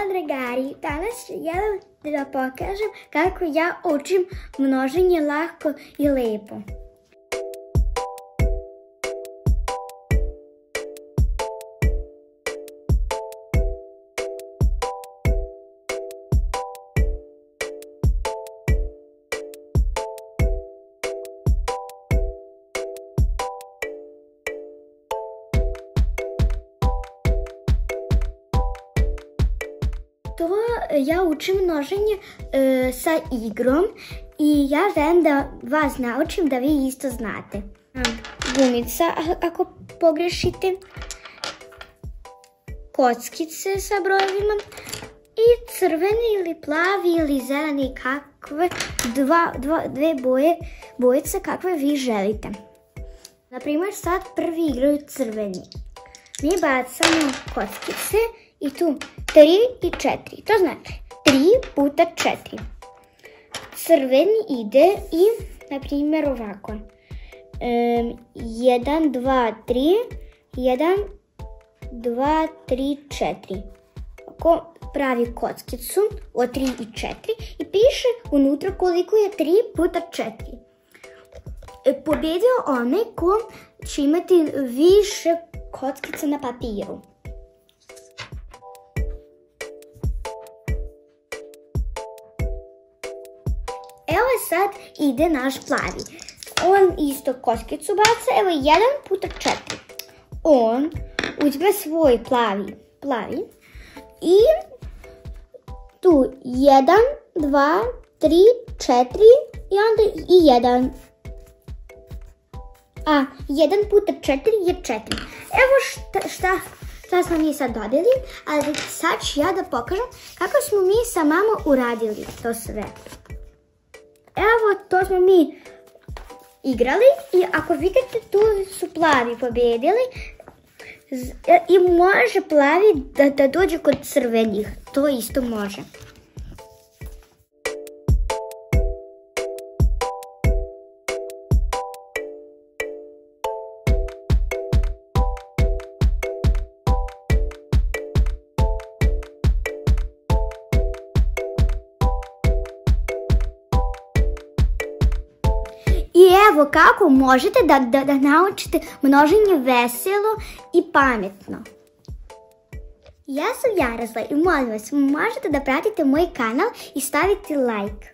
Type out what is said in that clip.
Ćao drugari, danas da pokažem kako ja učim množenje lako i lepo. To ja učim množenje sa igrom i ja želim da vas naučim da vi isto znate. Gumica ako pogrešite, kockice sa brojevima i crveni ili plavi ili zeleni kakve dve bojice kakve vi želite. Naprimjer sad prvi igraju crveni. Mi bacamo kockice i tu 3 i 4. To znači 3 puta 4. Crveni ide i, na primjer, ovako. 1, 2, 3. 1, 2, 3, 4. Ako pravi kockicu od 3 i 4 i piše unutra koliko je 3 puta 4. Pobjedio onaj ko će imati više kockica na papiru. Evo sad ide naš plavi. On isto kockicu baca, evo 1 puta 4. On uzme svoj plavi i tu 1, 2, 3, 4 i onda i 1. A 1 puta 4 je 4. Evo šta smo mi sad dodali, ali sad ću ja da pokažem kako smo mi sa mamom uradili to sve. Evo, to smo mi igrali i ako vidite tu su plavi pobjedili i može plavi da dođe kod crvenih. To isto može. I evo kako možete da naučite množenje veselo i pametno. Ja sam Jaroslav i molim vas, možete da pratite moj kanal i stavite like.